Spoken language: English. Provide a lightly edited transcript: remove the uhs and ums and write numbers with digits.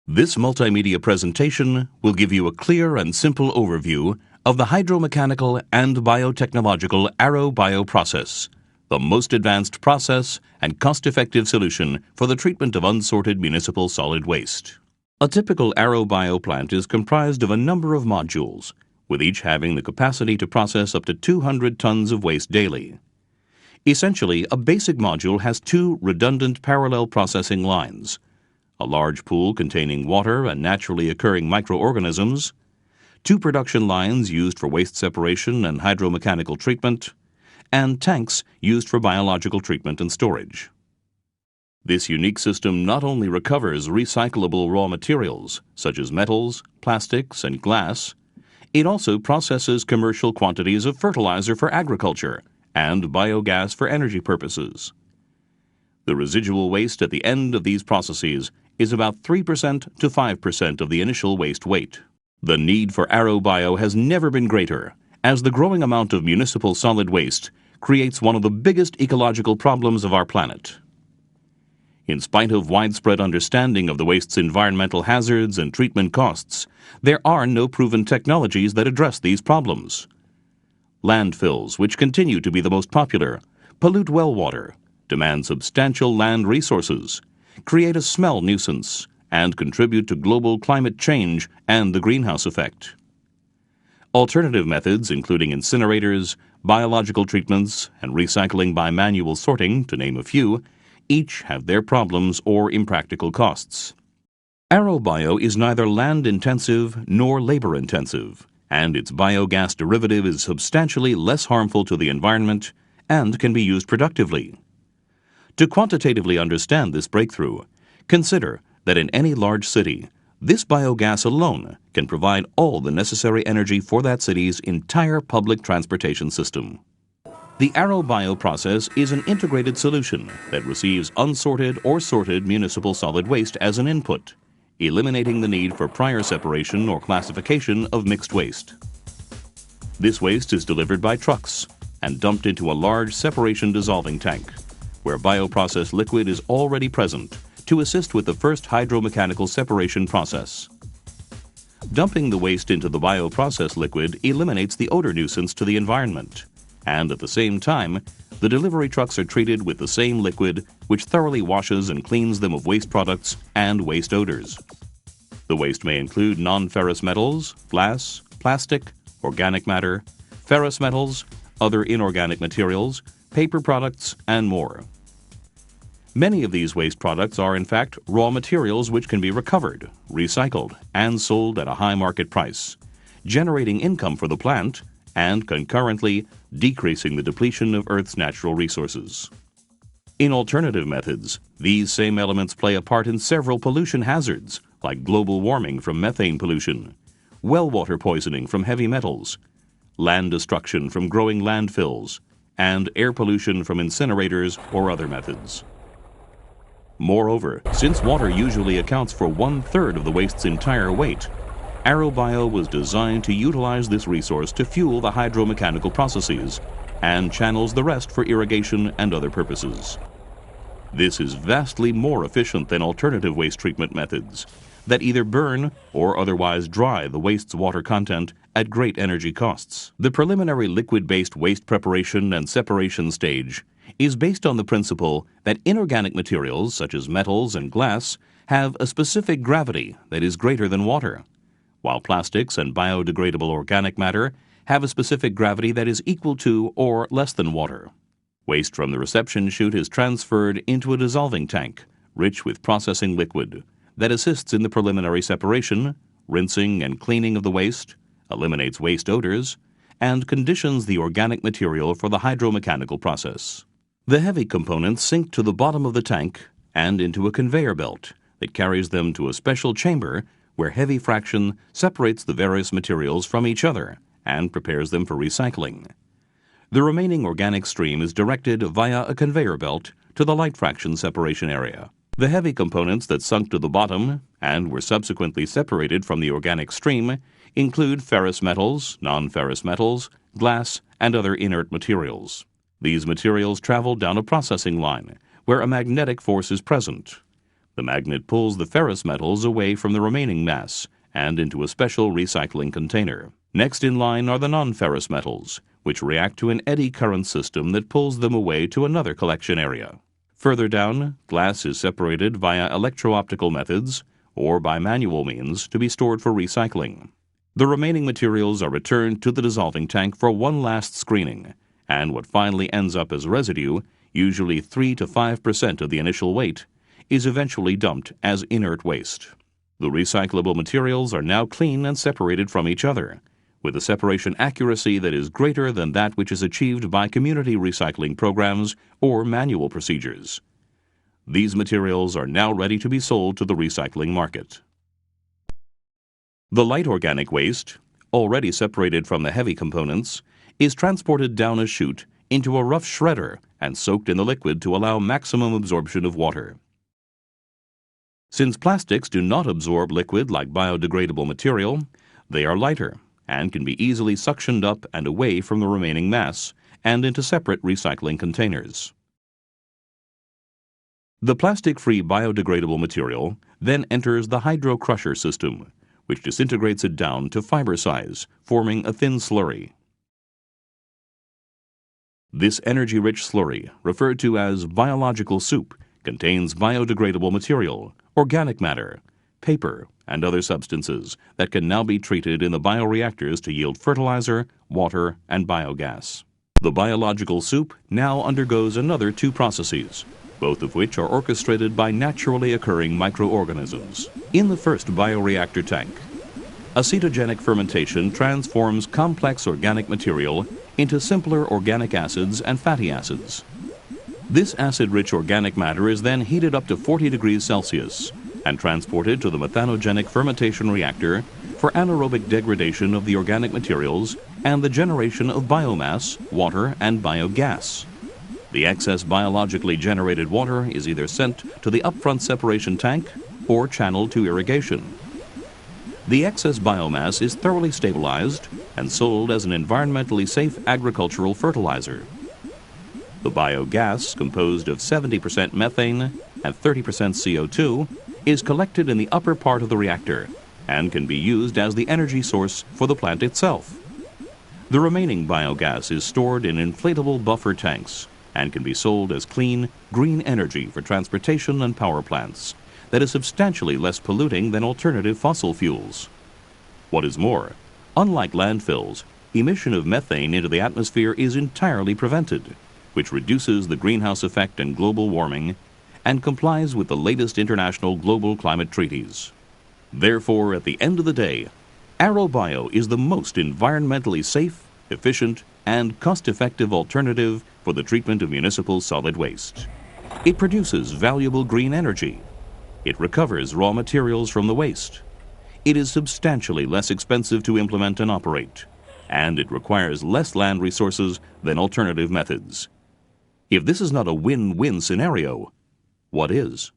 This multimedia presentation will give you a clear and simple overview of the hydromechanical and biotechnological ArrowBio process, the most advanced process and cost-effective solution for the treatment of unsorted municipal solid waste. A typical ArrowBio plant is comprised of a number of modules, with each having the capacity to process up to 200 tons of waste daily. Essentially, a basic module has two redundant parallel processing lines: a large pool containing water and naturally occurring microorganisms, two production lines used for waste separation and hydromechanical treatment, and tanks used for biological treatment and storage. This unique system not only recovers recyclable raw materials, such as metals, plastics, and glass, it also processes commercial quantities of fertilizer for agriculture and biogas for energy purposes. The residual waste at the end of these processes is about 3% to 5% of the initial waste weight. The need for ArrowBio has never been greater, as the growing amount of municipal solid waste creates one of the biggest ecological problems of our planet. In spite of widespread understanding of the waste's environmental hazards and treatment costs, there are no proven technologies that address these problems. Landfills, which continue to be the most popular, pollute well water, demand substantial land resources, create a smell nuisance, and contribute to global climate change and the greenhouse effect. Alternative methods, including incinerators, biological treatments, and recycling by manual sorting, to name a few, each have their problems or impractical costs. ArrowBio is neither land-intensive nor labor-intensive, and its biogas derivative is substantially less harmful to the environment and can be used productively. To quantitatively understand this breakthrough, consider that in any large city, this biogas alone can provide all the necessary energy for that city's entire public transportation system. The ArrowBio process is an integrated solution that receives unsorted or sorted municipal solid waste as an input, eliminating the need for prior separation or classification of mixed waste. This waste is delivered by trucks and dumped into a large separation dissolving tank, where bioprocess liquid is already present to assist with the first hydromechanical separation process. Dumping the waste into the bioprocess liquid eliminates the odor nuisance to the environment, and at the same time, the delivery trucks are treated with the same liquid which thoroughly washes and cleans them of waste products and waste odors. The waste may include non-ferrous metals, glass, plastic, organic matter, ferrous metals, other inorganic materials, paper products, and more. Many of these waste products are in fact raw materials which can be recovered, recycled, and sold at a high market price, generating income for the plant and concurrently decreasing the depletion of Earth's natural resources. In alternative methods, these same elements play a part in several pollution hazards, like global warming from methane pollution, well water poisoning from heavy metals, land destruction from growing landfills, and air pollution from incinerators or other methods. Moreover, since water usually accounts for 1/3 of the waste's entire weight, ArrowBio was designed to utilize this resource to fuel the hydromechanical processes and channels the rest for irrigation and other purposes. This is vastly more efficient than alternative waste treatment methods that either burn or otherwise dry the waste's water content at great energy costs. The preliminary liquid-based waste preparation and separation stage is based on the principle that inorganic materials such as metals and glass have a specific gravity that is greater than water, while plastics and biodegradable organic matter have a specific gravity that is equal to or less than water. Waste from the reception chute is transferred into a dissolving tank, rich with processing liquid, that assists in the preliminary separation, rinsing and cleaning of the waste, eliminates waste odors, and conditions the organic material for the hydromechanical process. The heavy components sink to the bottom of the tank and into a conveyor belt that carries them to a special chamber where heavy fraction separates the various materials from each other and prepares them for recycling. The remaining organic stream is directed via a conveyor belt to the light fraction separation area. The heavy components that sunk to the bottom and were subsequently separated from the organic stream include ferrous metals, non-ferrous metals, glass, and other inert materials. These materials travel down a processing line where a magnetic force is present, The magnet pulls the ferrous metals away from the remaining mass and into a special recycling container. Next in line are the non-ferrous metals, which react to an eddy current system that pulls them away to another collection area. Further down, glass is separated via electro-optical methods or by manual means to be stored for recycling. The remaining materials are returned to the dissolving tank for one last screening, and what finally ends up as residue, usually 3 to 5% of the initial weight, is eventually dumped as inert waste. The recyclable materials are now clean and separated from each other, with a separation accuracy that is greater than that which is achieved by community recycling programs or manual procedures. These materials are now ready to be sold to the recycling market. The light organic waste, already separated from the heavy components, is transported down a chute into a rough shredder and soaked in the liquid to allow maximum absorption of water. Since plastics do not absorb liquid like biodegradable material, they are lighter and can be easily suctioned up and away from the remaining mass and into separate recycling containers. The plastic-free biodegradable material then enters the hydro-crusher system, which disintegrates it down to fiber size, forming a thin slurry. This energy-rich slurry, referred to as biological soup, contains biodegradable material, organic matter, paper, and other substances that can now be treated in the bioreactors to yield fertilizer, water, and biogas. The biological soup now undergoes another 2 processes, both of which are orchestrated by naturally occurring microorganisms. In the first bioreactor tank, acetogenic fermentation transforms complex organic material into simpler organic acids and fatty acids. This acid-rich organic matter is then heated up to 40 degrees Celsius and transported to the methanogenic fermentation reactor for anaerobic degradation of the organic materials and the generation of biomass, water, and biogas. The excess biologically generated water is either sent to the upfront separation tank or channeled to irrigation. The excess biomass is thoroughly stabilized and sold as an environmentally safe agricultural fertilizer. The biogas, composed of 70% methane and 30% CO2, is collected in the upper part of the reactor and can be used as the energy source for the plant itself. The remaining biogas is stored in inflatable buffer tanks and can be sold as clean, green energy for transportation and power plants that is substantially less polluting than alternative fossil fuels. What is more, unlike landfills, emission of methane into the atmosphere is entirely prevented, which reduces the greenhouse effect and global warming and complies with the latest international global climate treaties. Therefore, at the end of the day, ArrowBio is the most environmentally safe, efficient, and cost-effective alternative for the treatment of municipal solid waste. It produces valuable green energy. It recovers raw materials from the waste. It is substantially less expensive to implement and operate, and it requires less land resources than alternative methods. If this is not a win-win scenario, what is?